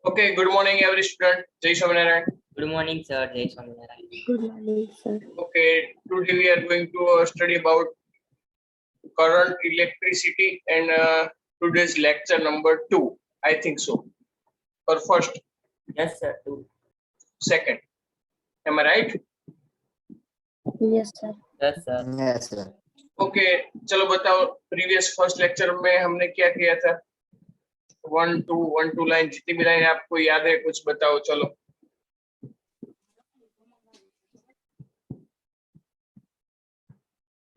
Okay, good morning, every student. Jai Swaminarayan. Good morning, sir. Jai Swaminarayan. Good morning, sir. Okay, today we are going to study about current, electricity, and today's lecture number 2. I think so. Or first, Yes, sir. Two. second. Am I right? Yes, sir. Yes, sir. Yes, sir. Okay, चलो बताओ. Previous first lecture में हमने क्या किया था? 1 2 line जितनी भी line आपको याद है कुछ बताओ. चलो.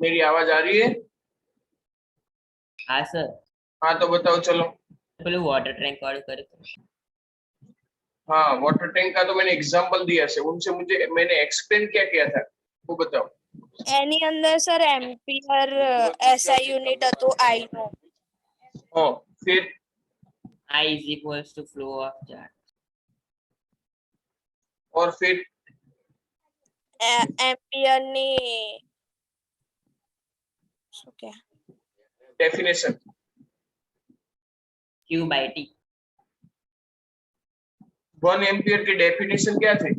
मेरी आवाज आ रही है? हाँ सर. हाँ तो बताओ. चलो. पहले वाटर टैंक वाले करे थे. हाँ, वाटर टैंक का तो मैंने एग्जांपल दिया है. उनसे मुझे मैंने एक्सप्लेन क्या किया था वो बताओ. એની અંદર સર એમ્પિયર એસઆઈ યુનિટ હતું આઈ નો. हाँ, फिर I is equals to flow of charge. और फिर એમ્પિયર ની શું કે definition. Q by T. 1 ampere की डेफिनेशन क्या थी?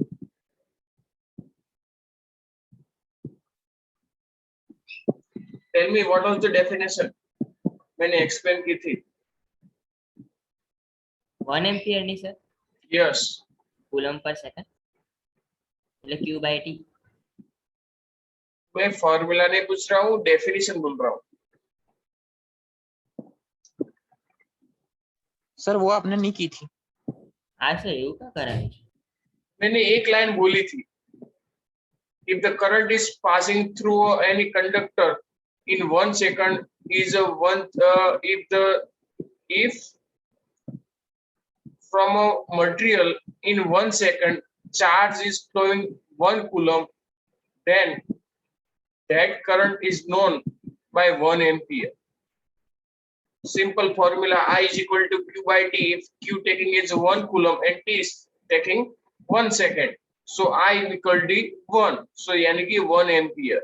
Tell me what was the definition. मैंने एक्सप्लेन की थी. 1 ampere नहीं sir. Yes. Coulomb per second. એટલે Q by T. मैं फॉर्मूला नहीं पूछ रहा हूँ, डेफिनेशन बोल रहा हूँ. सर वो आपने नहीं की थी. हाँ सर એવું क्या करा है? मैंने एक लाइन बोली थी. If the current is passing through any conductor in 1 second is a one if from a material in 1 second charge is flowing 1 coulomb, then that current is known by 1 ampere. Simple formula: I is equal to Q by T if Q taking is 1 coulomb and T is taking 1 second. So I equal to 1. So यानी कि 1 ampere.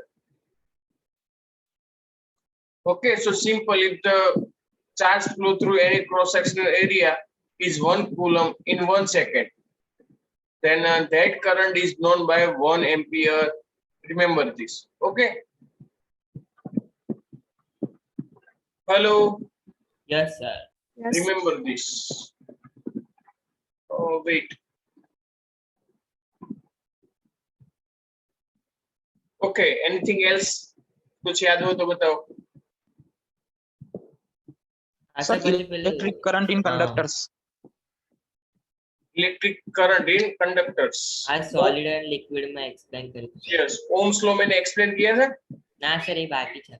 Okay, so simple. If the charge flow through any cross-sectional area is 1 coulomb in 1 second, then that current is known by 1 ampere. Remember this. Okay. Hello. Yes sir. Remember this. Oh wait. Okay. Anything else? कुछ याद हो तो बताओ. हाँ sir sir पहले electric current in conductors. Electric current in conductors. हाँ solid and liquid में explain कर दी. Yes. Ohm's law मैंने explain किया था. ना सर ये बाकी था.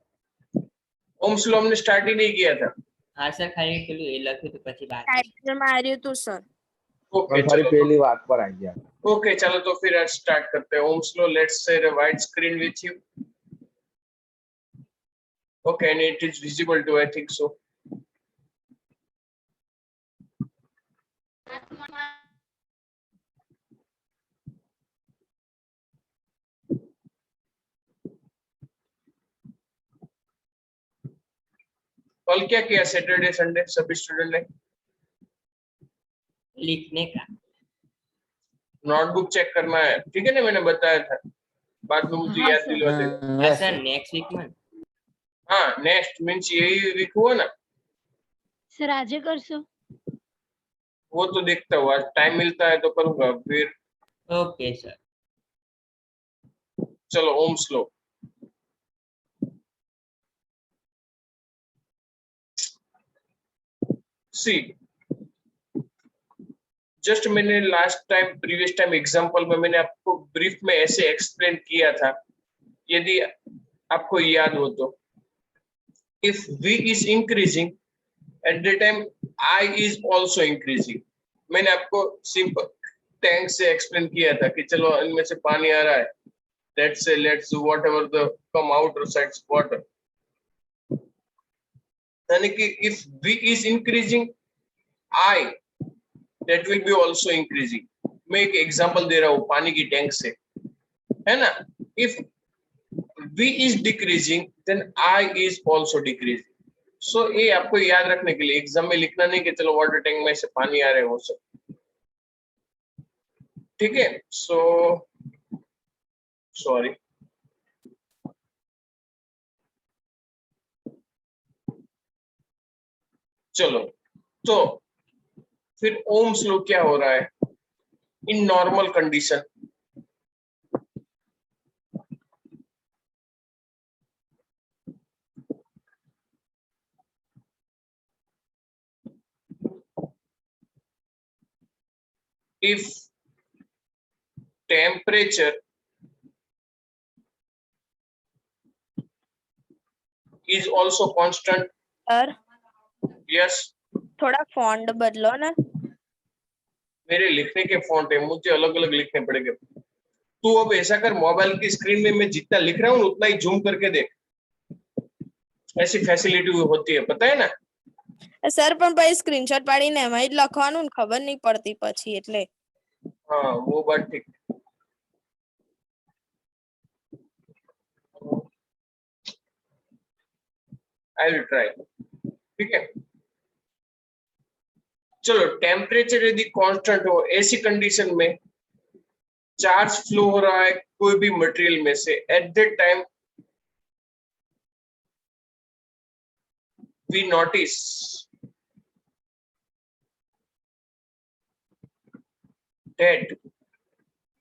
Ohm's law हमने start ही नहीं किया था. हाँ सर खाली પેલું એ લખ્યું તો પછી બાકી. ટાઈટલ માર્યું હતું સર. Okay. हमारी चलो. पहली बात पर आ गया. Okay. चलो तो फिर आज start करते हैं. Ohm's law. Let's share a wide screen with you. Okay, and it is visible too. I think so. कल क्या किया? सैटरडे संडे सभी स्टूडेंट ने लिखने का. नोटबुक चेक करना है. ठीक है ना, मैंने बताया था. बाद में मुझे याद दिलवा दे. हाँ सर नेक्स्ट वीक में. हाँ, नेक्स्ट मींस यही वीक हुआ ना. सर આજે કરશો? वो तो देखता हूँ. आज टाइम मिलता है तो करूंगा. फिर ओके सर. चलो ओम्स लॉ. सी जस्ट मैंने last time previous time example में मैंने आपको ब्रीफ में ऐसे एक्सप्लेन किया था. यदि आपको याद हो तो, if V is increasing at the time I is also increasing. मैंने आपको सिंपल टैंक से एक्सप्लेन किया था कि चलो इनमें से पानी आ रहा है. Let's say let's do whatever the come out sides water. यानी कि if V is increasing, I that will be also increasing. मैं एक एग्जांपल दे रहा हूँ पानी की टैंक से, है ना. If V is decreasing, then I is also decreasing. So ये आपको याद रखने के लिए एग्जाम में लिखना नहीं कि चलो वाटर टैंक में से पानी आ रहा है वो सब. ठीक है। सो सॉरी, चलो तो फिर ओम्स लॉ क्या हो रहा है in normal condition? if temperature is also constant, sir yes, थोड़ा फॉन्ट बदलो ना। मेरे लिखने के फॉन्ट है, मुझे अलग अलग लिखने पड़ेंगे। तू अब ऐसा कर, मोबाइल की स्क्रीन में मैं जितना लिख रहा हूँ उतना ही जूम करके देख, ऐसी फैसिलिटी होती है, पता है ना? સર પણ પછી સ્ક્રીનશોટ પાડીને એમાં જ લખવાનું ને ખબર નહીં પડતી પછી એટલે हाँ वो बात ठीक। आई विल ट्राई, ठीक है। चलो टेम्परेचर यदि कांस्टेंट हो, ऐसी कंडीशन में चार्ज फ्लो हो रहा है कोई भी मटेरियल में से, at that time we notice that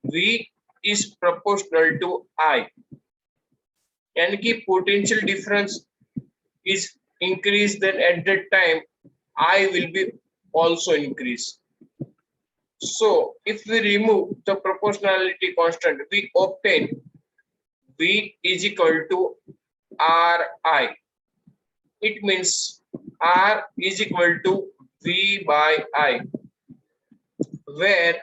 V is proportional to I, यानी कि potential difference is increased, then at that time I will be also increase. So if we remove the proportionality constant, we obtain V is equal to Ri. It means R is equal to V by I, where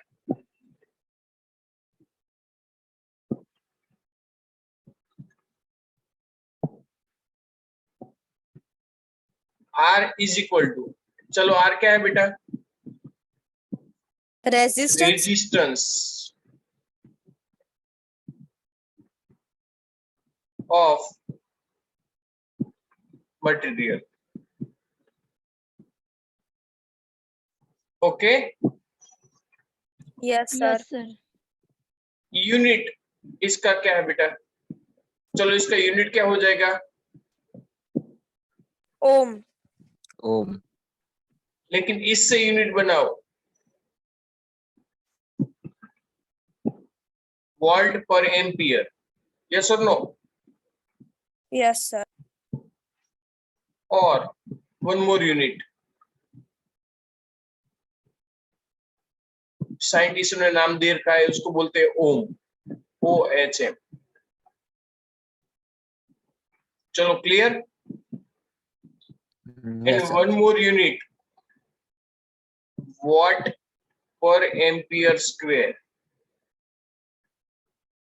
R is equal to, चलो R क्या है बेटा? Resistance Resistance of material. Okay, yes sir yes sir. Unit इसका क्या है बेटा? चलो इसका यूनिट क्या हो जाएगा? ઓમ ओम। लेकिन इससे यूनिट बनाओ, वोल्ट पर एम्पियर, यस और नो? યસ સર और वन मोर यूनिट, साइंटिस्टों ने नाम दे रखा है, उसको बोलते हैं ओम, OHM। चलो clear? And one more unit, what पर एम्पियर स्क्वायर,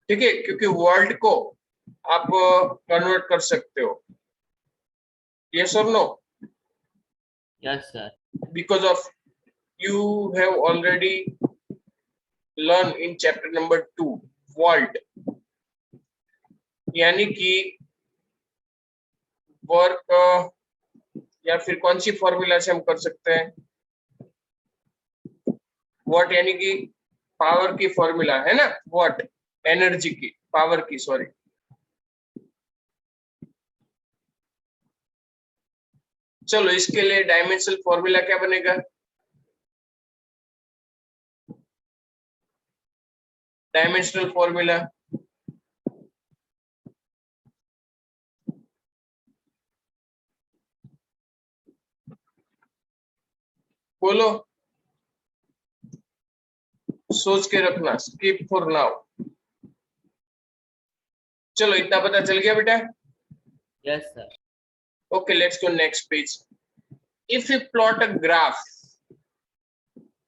ठीक है, क्योंकि वोल्ट को आप कन्वर्ट कर सकते हो, यस और no? yes sir, Because of you have already learned in chapter number 2 volt, यानी कि वर्क, या फिर कौन सी फॉर्मूला से हम कर सकते हैं? वॉट यानी कि पावर की फॉर्मूला है ना, वॉट एनर्जी की, पावर की, सॉरी। चलो इसके लिए डायमेंशनल फॉर्मूला क्या बनेगा? डायमेंशनल फॉर्मूला बोलो, सोच के रखना, स्किप फॉर नाउ। चलो इतना पता चल गया बेटा? yes sir, Okay, let's go next page. If we plot a graph,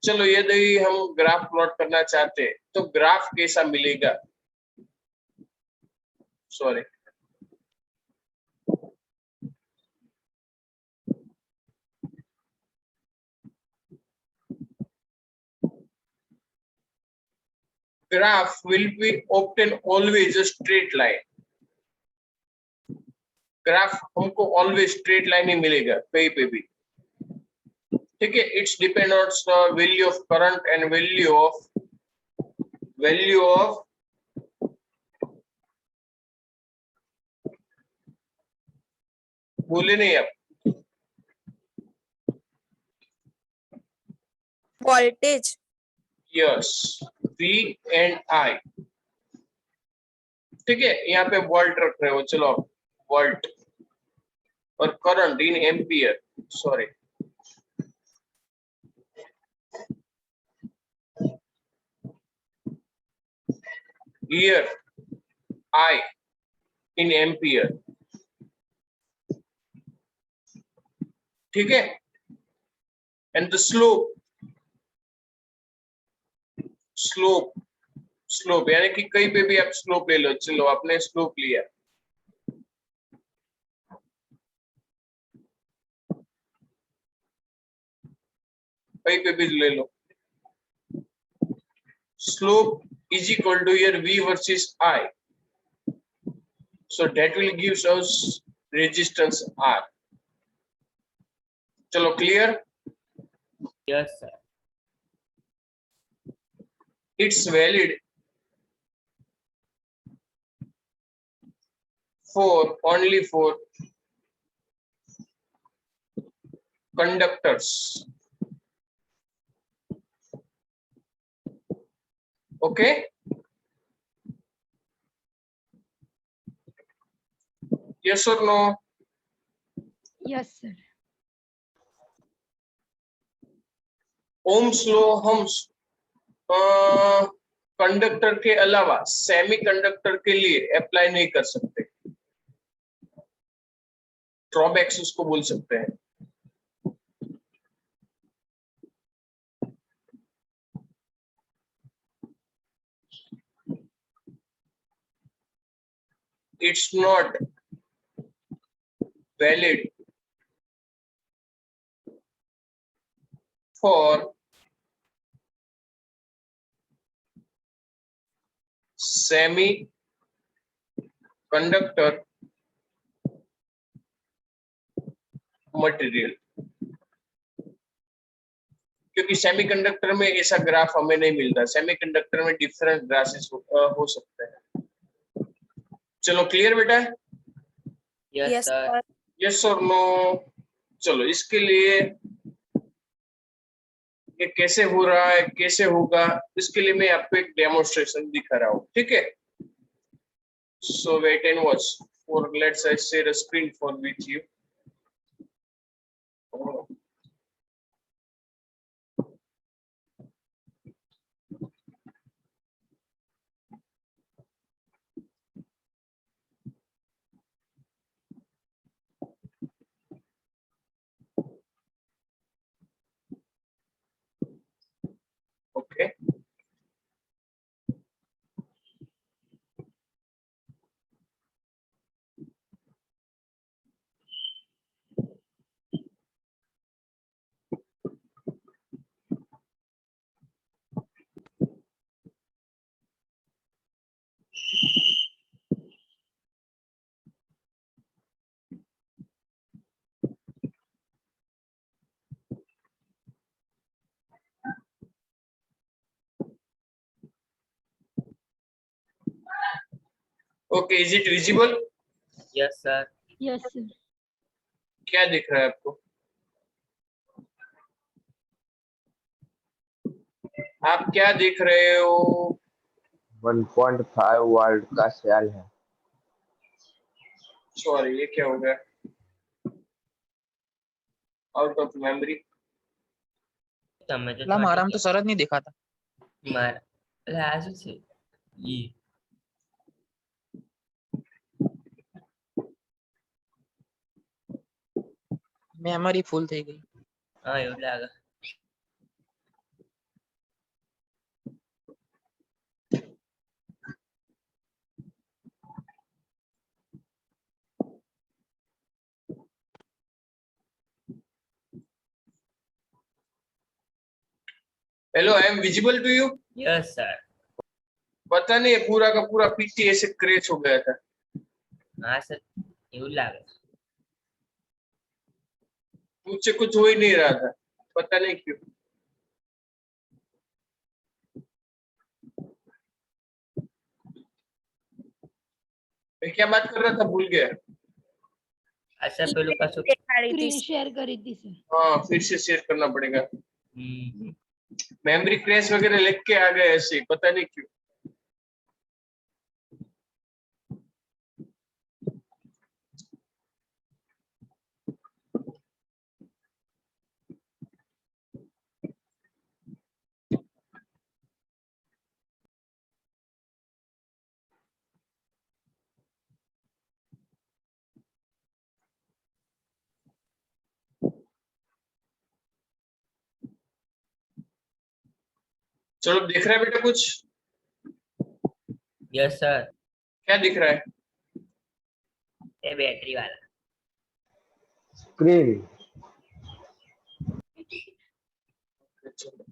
चलो यदि हम ग्राफ प्लॉट करना चाहते हैं तो ग्राफ कैसा मिलेगा? Sorry, graph will be obtained always a straight line. Graph हमको ऑलवेज स्ट्रेट लाइन ही मिलेगा कहीं पे भी, ठीक है। It's depend on the value of current and value of value of बोले नहीं आप voltage. Yes V and I ठीक है यहाँ पे वोल्ट रख रहे हो चलो आप वोल्ट और current in ampere sorry here I in ampere ठीक है and the slope यानी कि कहीं पे भी आप स्लोप ले लो चलो आपने स्लोप लिया कहीं पे भी ले लो slope is equal to your V versus I so that will gives us resistance R चलो clear Yes, sir. it's valid for only for conductors okay yes or no Yes, sir. Ohm's law हम conductor के अलावा semiconductor के लिए apply नहीं कर सकते drawbacks उसको बोल सकते हैं it's not valid for semiconductor material क्योंकि सेमीकंडक्टर में ऐसा ग्राफ हमें नहीं मिलता सेमीकंडक्टर में डिफरेंट ग्रासेस हो सकते हैं चलो क्लियर बेटा Yes, Yes, sir. sir. Yes और नो चलो इसके लिए ये कैसे हो रहा है कैसे होगा इसके लिए मैं आपको एक डेमोन्स्ट्रेशन दिखा रहा हूँ ठीक है so wait and watch for let's I share a screen for with you okay okay is it visible Yes, sir. Yes, sir. क्या दिख रहा है आपको आप क्या देख रहे हो 1.5 वोल्ट का सेल है सॉरी ये क्या हो गया आउट ऑफ मेमोरी તમે તો લા મારામાં તો સરજ નહીં દેખાતા મારા એટલે આ શું છે ઈ मेमोरी फुल થઈ ગઈ હા એવું લાગે hello I am visible to you Yes, sir. पता नहीं पूरा का पूरा पीसी ऐसे क्रैश हो गया था હા સર એવું લાગે मुझसे कुछ हो ही नहीं रहा था पता नहीं क्यों मैं क्या बात कर रहा था, भूल गया। अच्छा पेलू का सु स्क्रीन शेयर करी थी सर। हाँ, फिर से शेयर करना पड़ेगा। हम्म, मेमोरी क्रैश वगैरह लिख के आ गए ऐसे, पता नहीं क्यों। चलो, दिख रहा है बेटा कुछ? यस सर, क्या दिख रहा है? ये बैटरी वाला। स्क्रीन। चलो,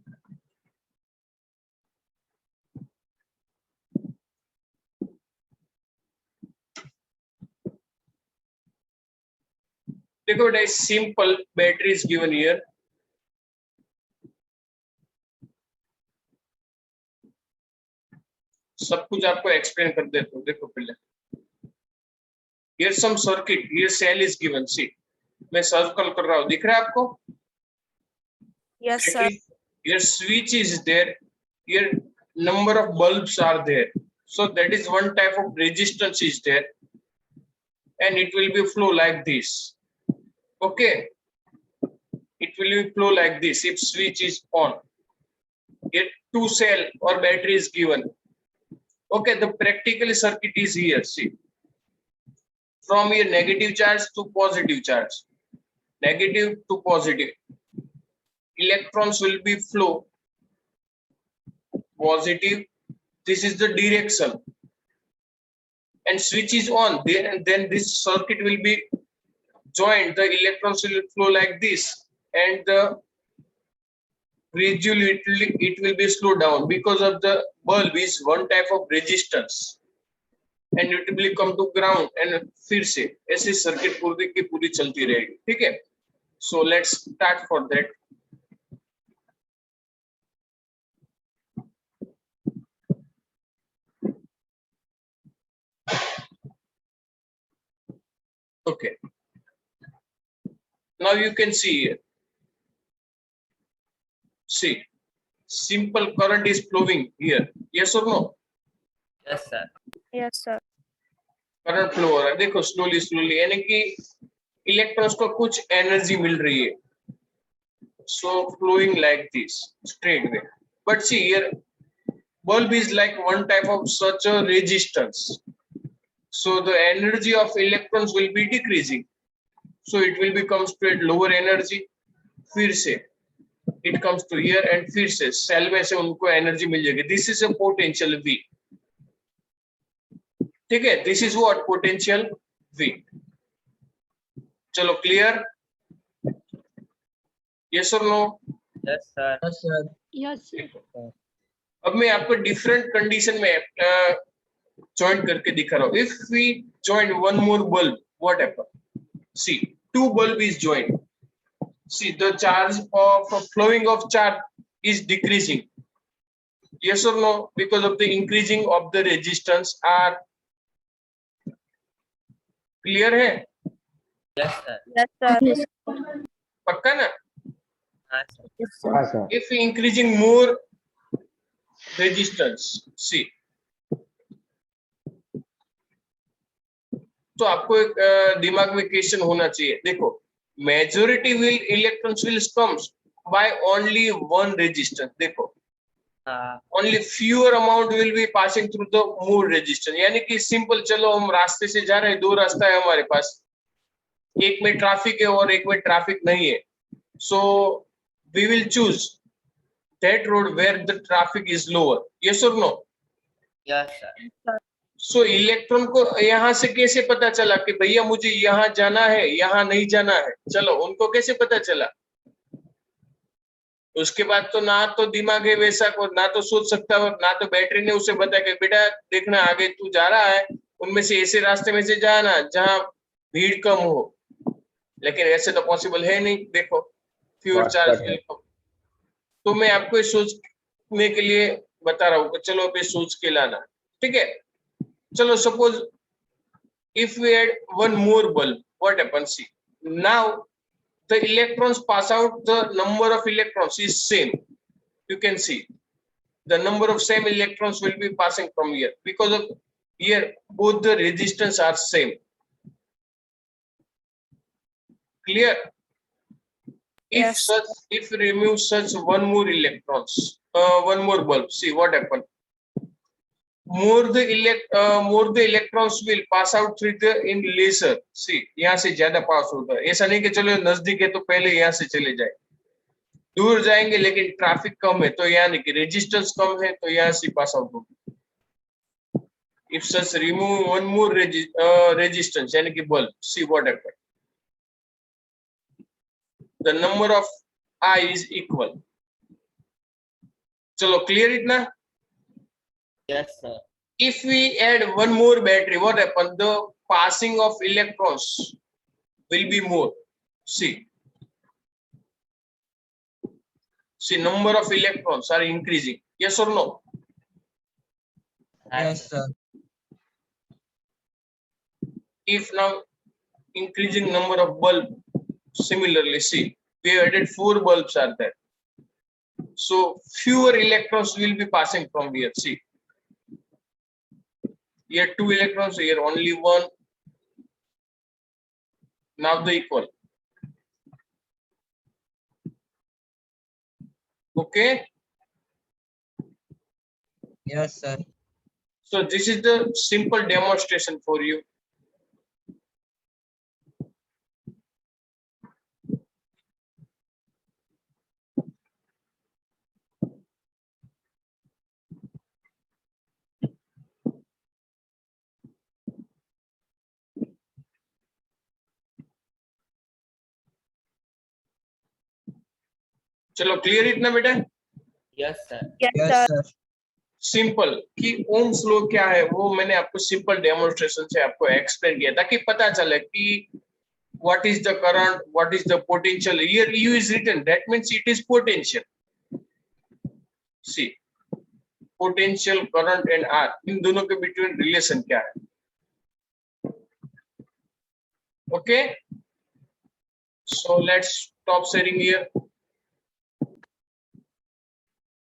देखो बेटा, simple battery is given here. सब कुछ आपको एक्सप्लेन कर देता हूँ। देखो पहले, here some circuit, here cell is given. See, मैं सर्कल कर रहा हूँ, दिख रहा है आपको? Yes, sir. Here switch is there. Here number of bulbs are there. So that is one type of resistance is there, and it will be flow like this. Okay, it will be flow like this if switch is on. Here two cell or battery is given. Okay, the practical circuit is here. See, from here negative charge to positive charge, negative to positive. Electrons will be flow positive. This is the direction, and switch is on there, and then this circuit will be joined. The electrons will flow like this, and the gradually it will be slowed down because of the bulb is one type of resistance, and it will come to ground, and फिर से ऐसे circuit पूरी की पूरी चलती रहेगी। ठीक है, so let's start for that. Okay, now you can see here. See, simple current is flowing here. Yes or no? Yes sir, Yes, sir. Current flow हो रहा है। देखो स्लोली स्लोली, यानी कि इलेक्ट्रॉन्स को कुछ एनर्जी मिल रही है। So flowing like this straight way, but see here bulb is like one type of such a resistance, so the energy of electrons will be decreasing, so it will becomes to a lower energy. फिर से it comes to here, and फिर से cell में से उनको energy मिल जाएगी। This is a potential V। ठीक है, this is what potential V। चलो, क्लियर? यस और no? Yes sir, yes sir. Yes sir. अब मैं आपको डिफरेंट कंडीशन में ज्वाइन करके दिखा रहा हूँ। If we join one more bulb, what happen? See, two bulb is joined. See, the charge of flowing of charge is decreasing. yes or no? Because of the increasing of the resistance are clear है? Yes sir, Yes, sir. पक्का ना? हाँ sir, हाँ sir. If increasing more resistance, see, तो आपको एक दिमाग में क्वेश्चन होना चाहिए। देखो, majority will electrons will comes by only one resistance. देखो, हाँ only fewer amount will be passing through the more resistance। यानी कि सिंपल, चलो हम रास्ते से जा रहे हैं, दो रास्ता है हमारे पास, एक में ट्रैफिक है और एक में ट्रैफिक नहीं है। So we will choose that road where the traffic is lower. Yes और no? Yes sir, so electron को यहाँ से कैसे पता चला कि भैया मुझे यहाँ जाना है, यहाँ नहीं जाना है? चलो, उनको कैसे पता चला? उसके बाद तो ना तो दिमाग है वैसा को, ना तो सोच सकता है, ना तो बैटरी ने उसे बताया कि बेटा देखना आगे तू जा रहा है, उनमें से ऐसे रास्ते में से जाना जहां भीड़ कम हो। लेकिन ऐसे तो पॉसिबल है नहीं। देखो, फ्यूअर चार्ज विल कम। तो मैं आपको ये सोचने के लिए बता रहा हूँ कि चलो अब ये सोच के लाना। ठीक है, चलो suppose If we add one more bulb, what happens? See, now the electrons pass out, the number of electrons is same. You can see the number of same electrons will be passing from here, because of here both the resistance are same. Clear? Yes. If remove such one more electrons, one more bulb, see what happen. More the electrons will pass out through the in laser. See, यहाँ से ज्यादा पास होता है. ऐसा नहीं कि चलो नजदीक है तो पहले यहाँ से चले जाए. दूर जाएंगे लेकिन ट्रैफिक कम है तो यहाँ नहीं कि रेजिस्टेंस कम है तो यहाँ से पास आउट होगा. If such remove one more resistance, यानी कि bulb, see what happen. The number of I is equal. चलो clear इतना? Yes, sir. If we add one more battery, what happen? The passing of electrons will be more. See, number of electrons are increasing. Yes or no? Yes, sir. If now increasing number of bulb, similarly, see, we have added 4 bulbs are there. So fewer electrons will be passing from here. See, here 2 electrons, here only 1. Now the equal. Okay. Yes, sir. So this is the simple demonstration for you. चलो clear इतना बेटा? Yes, sir. Yes, Yes, sir. sir. Simple कि Ohm's law क्या है वो मैंने आपको simple demonstration से आपको एक्सप्लेन किया ताकि पता चले कि what is the current, what is the potential. Here U is written, that means it is potential. See, potential, current and R, इन दोनों के बिटवीन रिलेशन क्या है? Okay, so let's stop sharing here.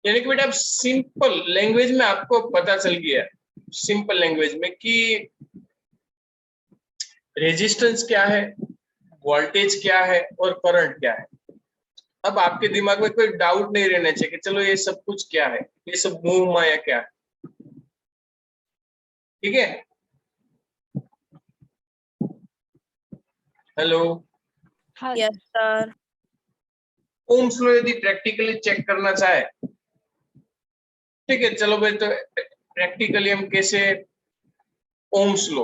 यानी कि बेटा अब सिंपल लैंग्वेज में आपको पता चल गया, सिंपल लैंग्वेज में कि रेजिस्टेंस क्या है, वोल्टेज क्या है और करंट क्या है. अब आपके दिमाग में कोई डाउट नहीं रहना चाहिए कि चलो ये सब कुछ क्या है, ये सब मोह माया क्या है. ठीक है? हेलो, हाँ Yes, sir. ओम्स लॉ यदि प्रैक्टिकली चेक करना चाहे, ठीक है, चलो भाई, तो प्रैक्टिकली हम कैसे ओम्स लॉ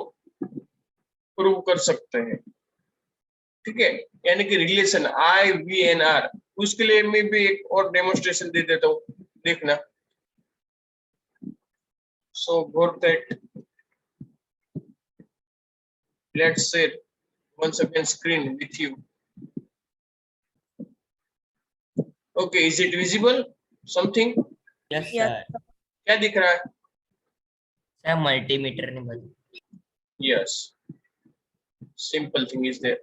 प्रूव कर सकते हैं. ठीक है, यानी कि relation I V N R, उसके लिए मैं भी एक और डेमोन्स्ट्रेशन दे देता हूँ, देखना. So go that, let's share once again screen with you. Okay, is it visible? Something? Yes, Yes. sir. क्या दिख रहा है? Sir, multimeter ने बदल. Yes. Simple thing is there.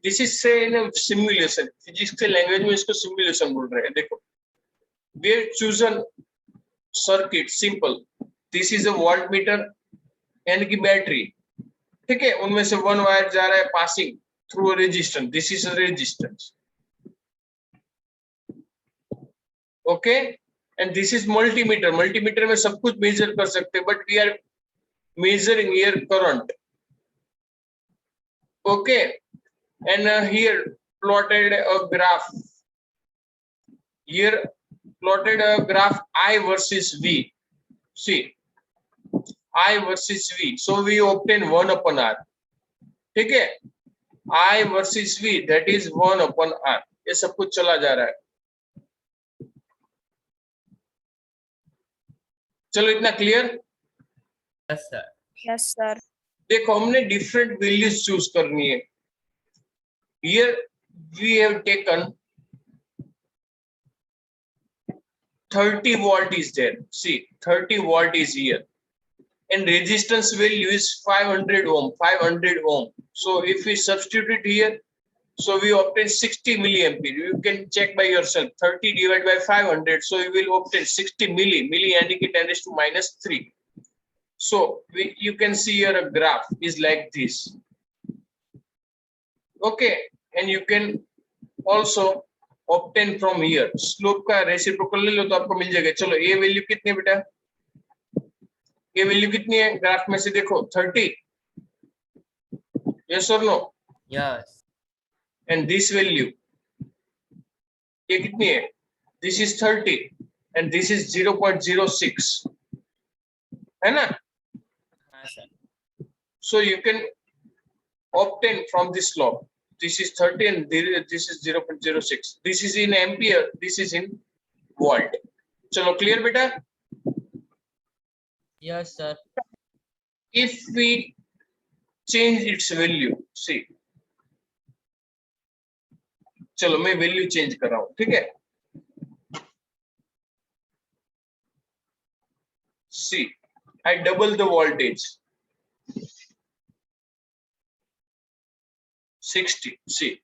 This is say in a simulation. Physics के language में इसको simulation बोल रहे हैं. देखो, we have chosen circuit simple. This is a voltmeter यानी कि बैटरी. ठीक है, उनमें से one wire जा रहा है passing through a resistance. This is a resistance. Okay, and this is multimeter. Multimeter में सब कुछ measure कर सकते हैं, but we are measuring here current. Okay, and here plotted a graph. Here plotted a graph I versus V. See, I versus V. So we obtain 1 upon R. ठीक है, I versus V, that is 1 upon R. ये सब कुछ चला जा रहा है. चलो इतना clear? Yes, sir. Yes, sir. देखो, हमने डिफरेंट वैल्यूज चूज करनी है. Here we have taken 30 volt is there. See, 30 volt is here. and resistance value is 500 ohm, 500 ohm. So if we substitute it here, so we obtain 60 milliampere. You can check by yourself. 30 divided by 500, so you will obtain 60 milli. Milli indicate 10⁻³ So you can see here a graph is like this. Okay, and you can also obtain from here. Slope का reciprocal ले लो तो आपको मिल जाएगा. चलो ये value कितनी है बेटा? ये वैल्यू कितनी है ग्राफ में से देखो? 30. Yes or no? Yes. And this value ये कितनी है? This is 30 and this is 0.06 है ना? हाँ sir. So you can obtain from this slope. This is 30 and this is 0.06. This is in ampere. This is in volt. चलो clear बेटा? Yes sir. If we change its value, see. चलो मैं value change कर रहा हूं, ठीक है? See, I double the voltage. 60. See,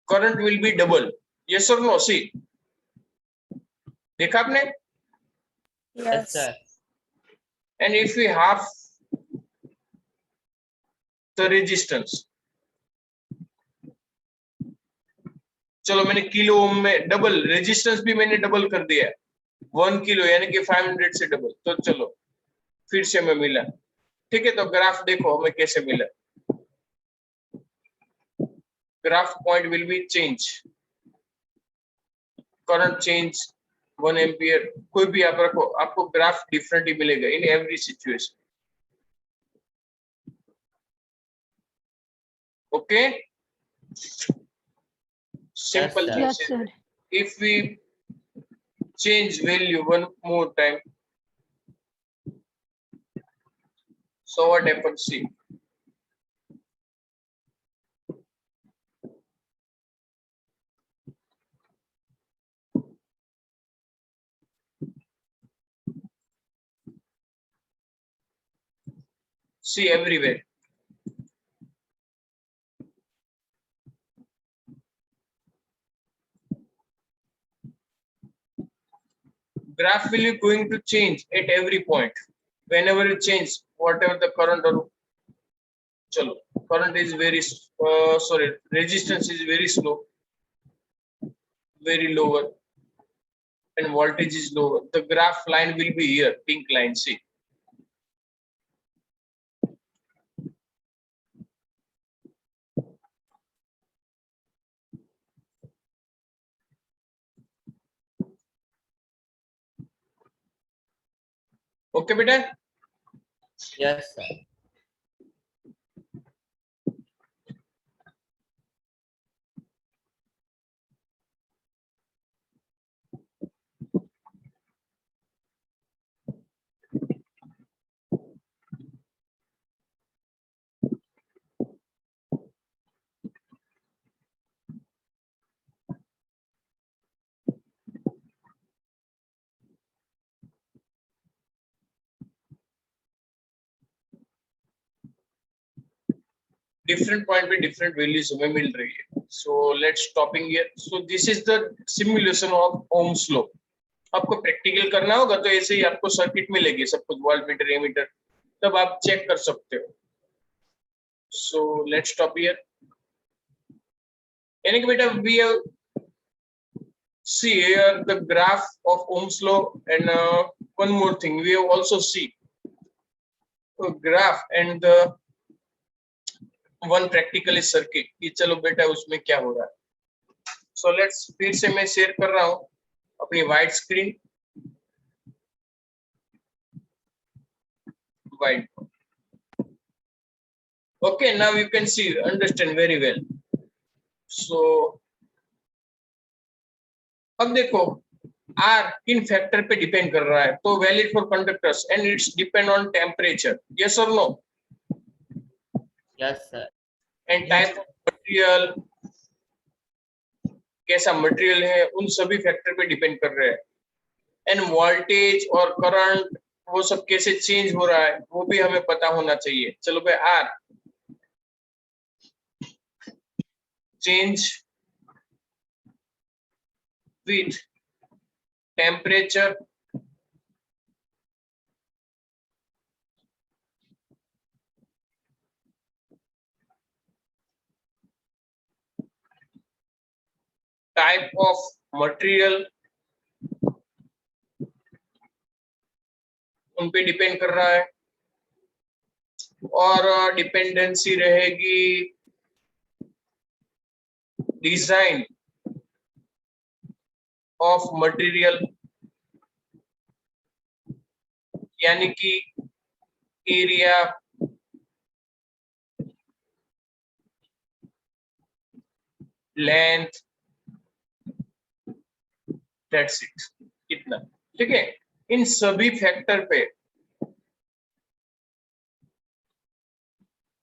current will be double. Yes or no? See, देखा आपने? Yes Yes. sir. And if we half the resistance, चलो मैंने किलो ओम में डबल रेजिस्टेंस भी मैंने डबल कर दिया है 1 किलो यानी कि 500 से डबल. तो चलो फिर से हमें मिला, ठीक है? तो ग्राफ देखो हमें कैसे मिला. Graph point will be change, current change 1 ampere. कोई भी आप रखो, आपको ग्राफ डिफरेंट ही मिलेगा in every situation. Okay, simple Yes, sir. Yes, thing. sir. If we change value one more time, so what happens? See, see everywhere. Graph will be going to change at every point. Whenever it changes, whatever the current or chalo, current is very sorry, resistance is very slow, very lower, and voltage is lower. The graph line will be here, pink line. See, okay बेटा? Yes sir. Different point पे different values हमें मिल रही है. So let's stopping here. So this is the simulation of Ohm's law. आपको practical करना होगा तो ऐसे ही आपको सर्किट मिलेगी सब कुछ, वोल्टमीटर, एमीटर, तब आप चेक कर सकते हो. So let's stop here. यानी कि बेटा we have see here the graph of Ohm's law and one more thing we have also see a graph and the one practical circuit कि चलो बेटा उसमें क्या हो रहा है. So let's फिर से मैं शेयर कर रहा हूँ अपनी white screen. White. Okay, now you can see, understand very well. So अब देखो R किन फैक्टर पे डिपेंड कर रहा है? तो valid for conductors and it's depend on temperature. Yes और no? Yes sir. And type of material, कैसा मटेरियल है, उन सभी फैक्टर पे डिपेंड कर रहे हैं. एंड वोल्टेज और करंट वो सब कैसे चेंज हो रहा है वो भी हमें पता होना चाहिए। चलो भाई, R change with temperature type of material उन पे डिपेंड कर रहा है, और डिपेंडेंसी रहेगी डिजाइन ऑफ मटेरियल, यानी कि एरिया, लेंथ, दैट्स इट, इतना। ठीक है, इन सभी फैक्टर पे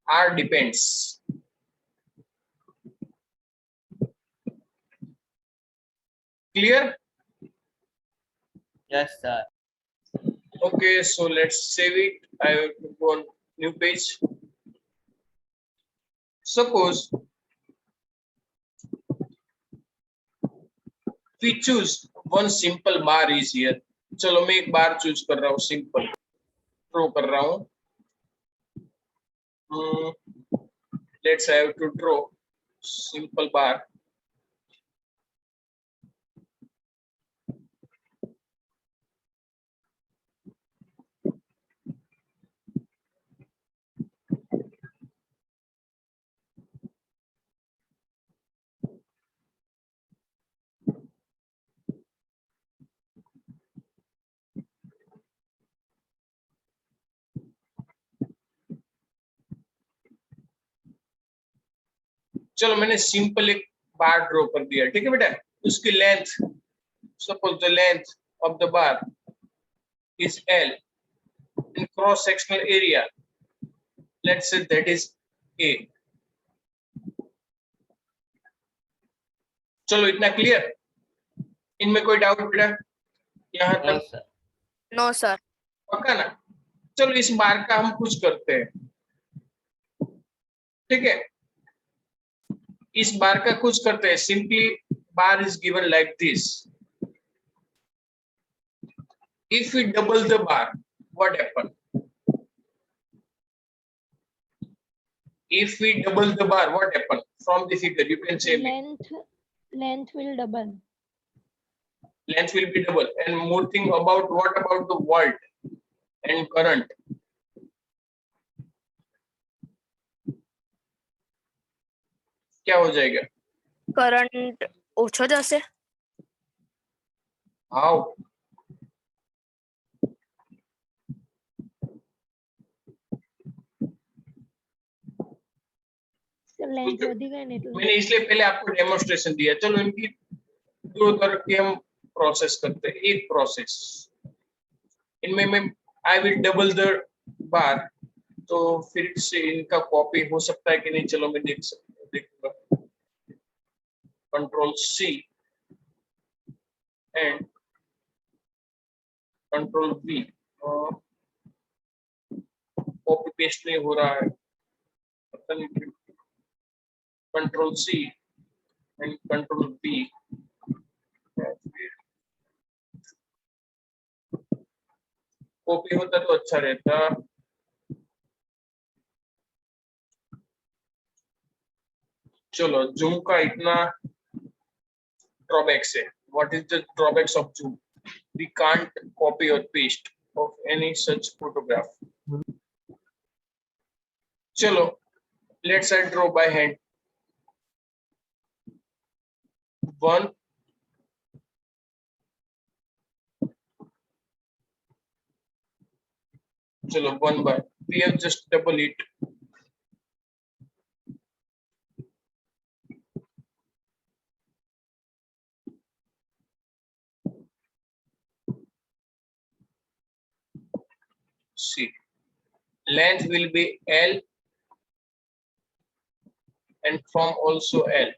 R depends. Clear? Yes, sir. Okay, so let's save it. I will go on new page. Suppose we choose one simple bar is here. चलो मैं एक बार चूज कर रहा हूँ, सिंपल ड्रॉ कर रहा हूँ। Let's have to draw simple bar. चलो मैंने सिंपल एक बार ड्रॉ कर दिया, ठीक है बेटा। उसकी length, suppose the length of the bar is L and cross sectional area, let's say that is A. चलो इतना क्लियर? इनमें कोई डाउट बेटा? यहाँ No, तक sir. No sir. पक्का ना? चलो इस बार का हम कुछ करते हैं, ठीक है। इस बार का कुछ करते हैं, simply bar is given like this. If we double the bar, what happen? If we double the bar, what happen? From the figure, you can say me. Length will double. Length will be double. And more thing about, what about the volt and current? क्या हो जाएगा? Current ओछो जैसे। How? Length वधी गई नहीं तो मैंने इसलिए पहले आपको डेमोन्स्ट्रेशन दिया। चलो इनकी दो तरह की हम प्रोसेस करते हैं। एक प्रोसेस इनमें मैं आई विल डबल द बार, तो फिर से इनका कॉपी हो सकता है कि नहीं, चलो मैं देखूंगा। Control C and control V, copy paste नहीं हो रहा है, पता नहीं क्यों। Control C and control V, copy होता तो अच्छा रहता। चलो जूम का इतना ड्रॉबैक्स है। What is the drawbacks of Zoom? We can't copy और paste of any such photograph. चलो let's I draw by hand. One, चलो one by, we have just double it. See, length will be L and from also L.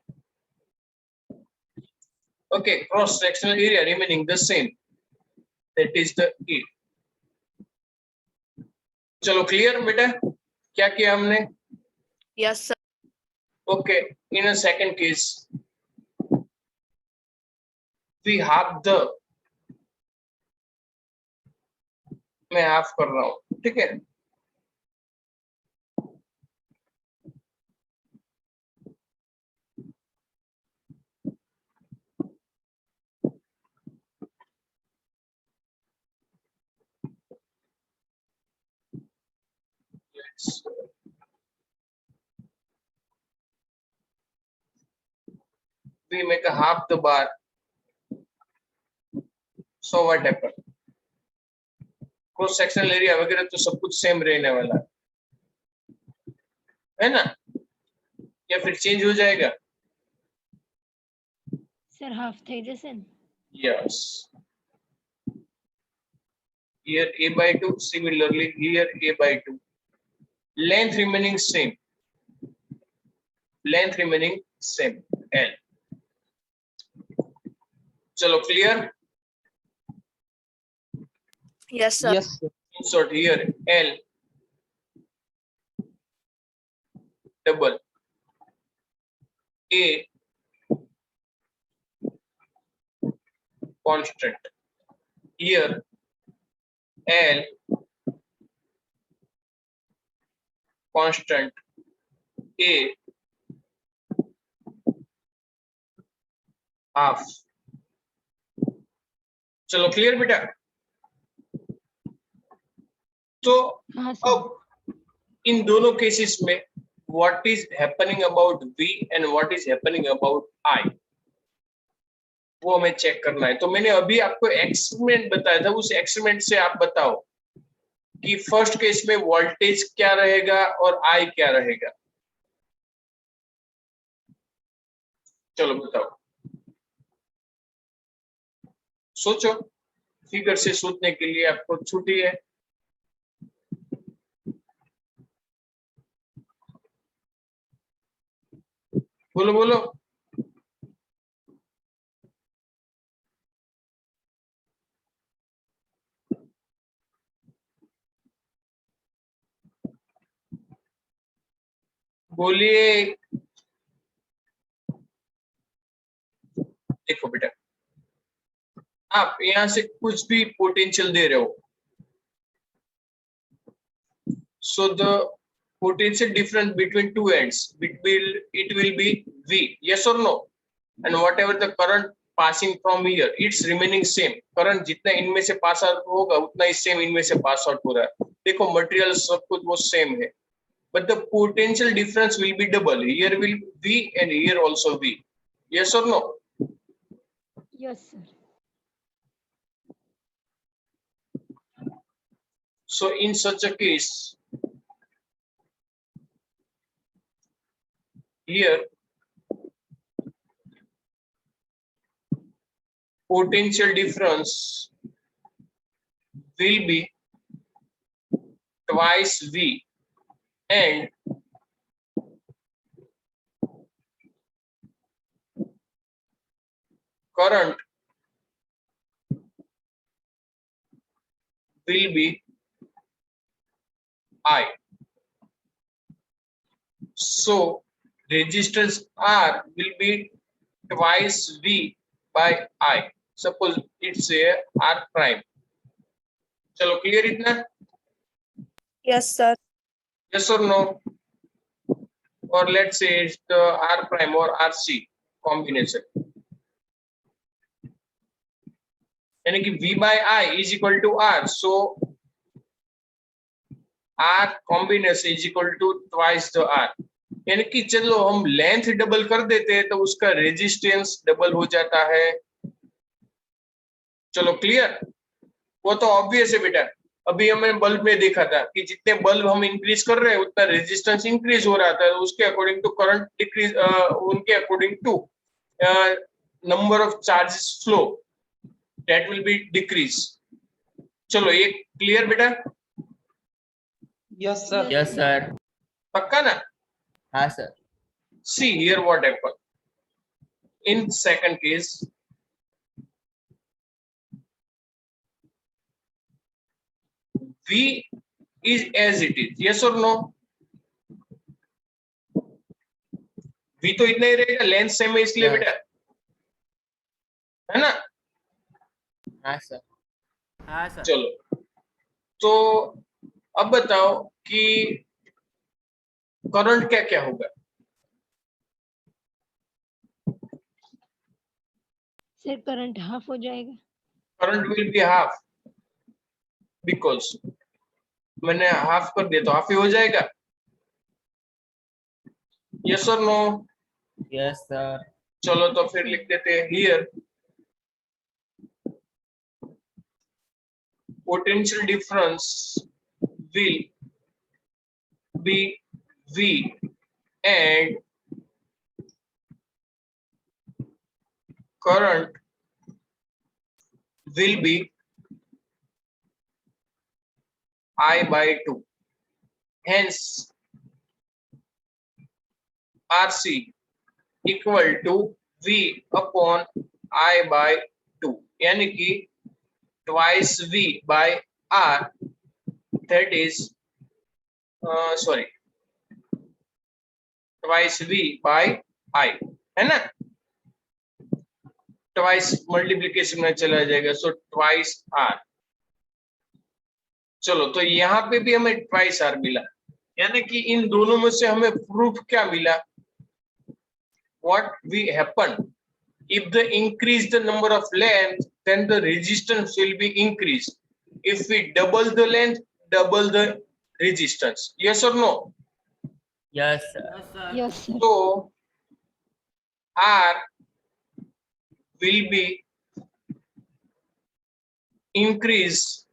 Okay, cross sectional area remaining the same. that is the A. चलो clear बेटा, क्या किया हमने? Yes, sir. Okay, in a second case we have the, मैं half कर रहा हूं, ठीक है? We make a half the bar. So what happened? Cross sectional area वगैरह तो सब कुछ सेम रहने वाला है ना, या फिर चेंज हो जाएगा? Sir, half થઈ જશે ને? Yes. Here A by 2, similarly here A by 2. Length remaining same. Length remaining same, L. चलो clear? Yes, sir. Yes, sir. Insert here L double A constant. Here L constant, A half. चलो clear बेटा? तो हाँ sir. अब इन दोनों cases में what is happening about V and what is happening about I, वो हमें चेक करना है. तो मैंने अभी आपको एक्सपेरिमेंट बताया था, उस एक्सपेरिमेंट से आप बताओ कि फर्स्ट केस में वोल्टेज क्या रहेगा और I क्या रहेगा. चलो बताओ, सोचो. फिगर से सोचने के लिए आपको छुट्टी है. बोलो बोलो. बोलिए. देखो बेटा, आप यहां से कुछ भी पोटेंशियल दे रहे हो, so the potential difference between two ends it will be V, yes or no? And whatever the current passing from here, it's remaining same. Current जितना इनमें से पास आउट होगा उतना ही सेम इनमें से पास आउट हो रहा है. देखो मटेरियल सब कुछ वो सेम है, but the potential difference will be double. Here will V and here also V, yes or no? Yes, sir. So in such a case, here potential difference will be twice V and current will be I. So resistance R will be twice V by I. Suppose it's a R prime. चलो clear इतना? Yes, sir. Yes or no? Or let's say it's the R prime or RC combination. यानी कि V by I is equal to R. So R combination is equal to twice the R. यानी कि चलो हम length double कर देते हैं तो उसका रेजिस्टेंस डबल हो जाता है. चलो क्लियर? वो तो ऑब्वियस है बेटा. अभी हमने बल्ब में देखा था कि जितने बल्ब हम इंक्रीज कर रहे हैं उतना रेजिस्टेंस इंक्रीज हो रहा था. उसके अकॉर्डिंग टू करंट डिक्रीज, उनके according to number of charges flow, that will be decrease. चलो ये क्लियर बेटा? Yes, sir. Yes, sir. पक्का ना? हाँ sir. See here what happened. In second case, V is as it is, yes or no? V तो इतना ही रहेगा, length same है इसलिए Yes. बेटा, है ना? हाँ सर। हाँ सर। चलो, तो अब बताओ कि करंट क्या क्या होगा? सर करंट हाफ हो जाएगा। Current will be half, because मैंने हाफ कर दिया तो हाफ ही हो जाएगा, यस और नो? Yes sir. चलो तो फिर लिख देते हैं here potential difference will be V and current will be I by 2. Hence, RC equal to V upon I by 2. यानी कि twice V by R, that is twice V by I, है ना? twice मल्टीप्लिकेशन में चला जाएगा, सो twice R. चलो तो यहाँ पे भी हमें twice R मिला, यानी कि इन दोनों में से हमें प्रूफ क्या मिला? What will happen if the increase the number of length, then the resistance will be increased. If we double the length, double the resistance. Yes or no? Yes sir. Yes sir. So R will be increase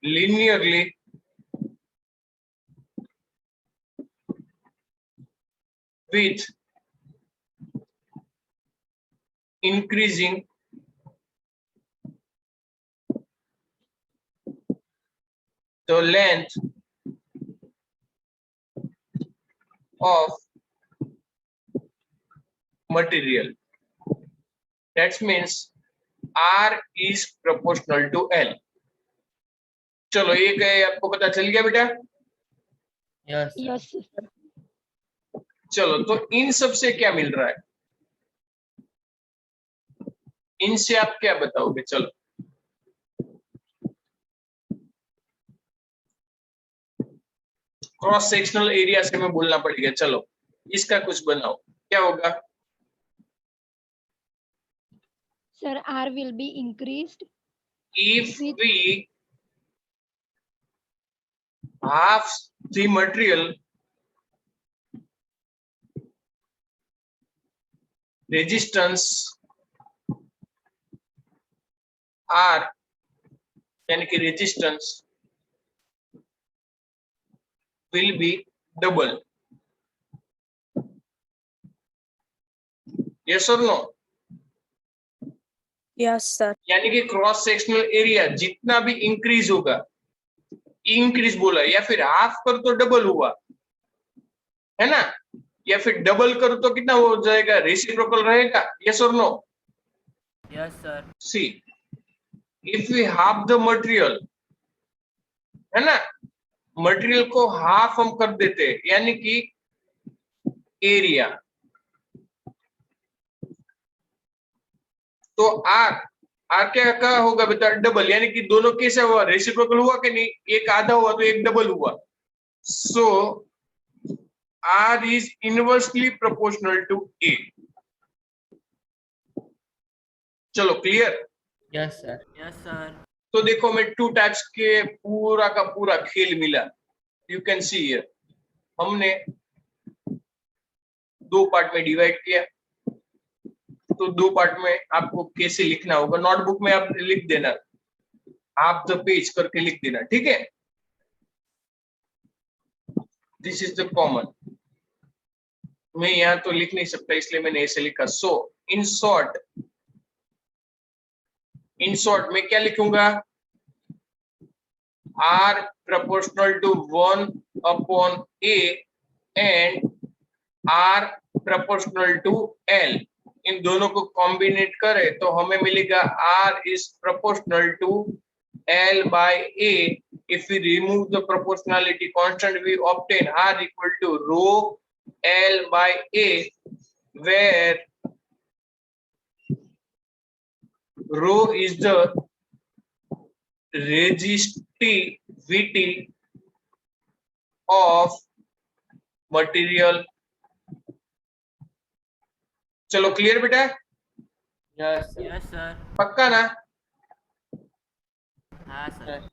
linearly with increasing the length of material. That means R is proportional to L. चलो ये गए, आपको पता चल गया बेटा? Yes yes sir. चलो तो इन सब से क्या मिल रहा है? इनसे आप क्या बताओगे? चलो क्रॉस सेक्शनल एरिया से हमें बोलना पड़ेगा। चलो इसका कुछ बनाओ, क्या होगा? Sir R will be increased If with we half the material, resistance R यानी कि resistance will be double. Yes or no? Yes sir. यानी कि क्रॉस सेक्शनल एरिया जितना भी इंक्रीज होगा, इंक्रीज बोला, या फिर हाफ कर तो डबल हुआ, है ना? या फिर डबल करो तो कितना हो जाएगा? रेसिप्रोकल रहेगा। यस और no? Yes sir. See if we half the material, है ना, मटेरियल को हाफ हम कर देते हैं, यानी कि एरिया, तो आर क्या होगा बेटा? डबल, यानी कि दोनों कैसे हुआ? रेसिप्रोकल हुआ कि नहीं? एक आधा हुआ तो एक डबल हुआ, सो R is inversely proportional to A. चलो clear? Yes sir. Yes sir. तो देखो हमें टू टाइप्स के पूरा का पूरा खेल मिला। यू कैन सी हियर, हमने दो पार्ट में डिवाइड किया, तो दो पार्ट में आपको कैसे लिखना होगा, नोटबुक में आप लिख देना, हाफ द पेज करके लिख देना, ठीक है? दिस इज द कॉमन, मैं यहाँ तो लिख नहीं सकता इसलिए मैंने ऐसे लिखा। सो इन शॉर्ट मैं क्या लिखूंगा? R proportional to 1 upon A and R proportional to L. इन दोनों को कॉम्बिनेट करें तो हमें मिलेगा R is proportional to L by A. If we remove the proportionality constant, we obtain R equal to rho L by A, where rho is the resistivity of material. चलो clear बेटा, yes yes sir. पक्का ना? हाँ sir.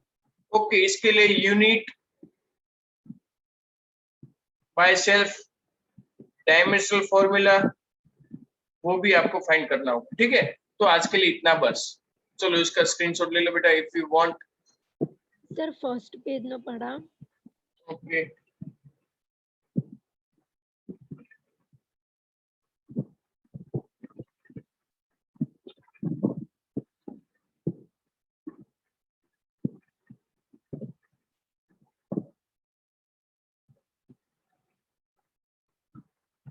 Okay, इसके लिए unit by self dimensional formula वो भी आपको फाइंड करना होगा, ठीक है? तो आज के लिए इतना बस। चलो इसका स्क्रीनशॉट ले लो बेटा if you want. Sir first page न पढ़ा। Okay,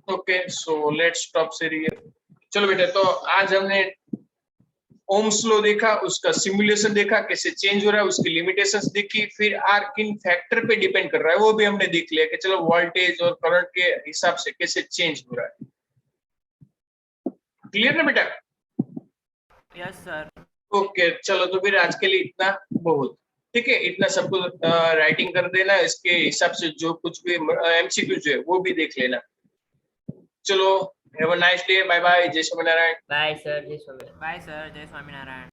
okay, so let's stop serial. चलो बेटा, तो आज हमने ओम्स लॉ देखा, उसका सिमुलेशन देखा, कैसे चेंज हो रहा है, उसकी लिमिटेशंस देखी, फिर आर किन फैक्टर पे डिपेंड कर रहा है वो भी हमने देख लिया कि चलो वोल्टेज और करंट के हिसाब से कैसे चेंज हो रहा है। क्लियर ना बेटा? Yes sir. ओके, चलो तो फिर आज के लिए इतना बहुत, ठीक है? इतना सब कुछ राइटिंग कर देना, इसके हिसाब से जो कुछ भी एमसीक्यू जो है वो भी देख लेना। चलो, have a nice day, bye bye, जय स्वामीनारायण। बाय सर, जय स्वामी। बाय सर, जय स्वामीनारायण।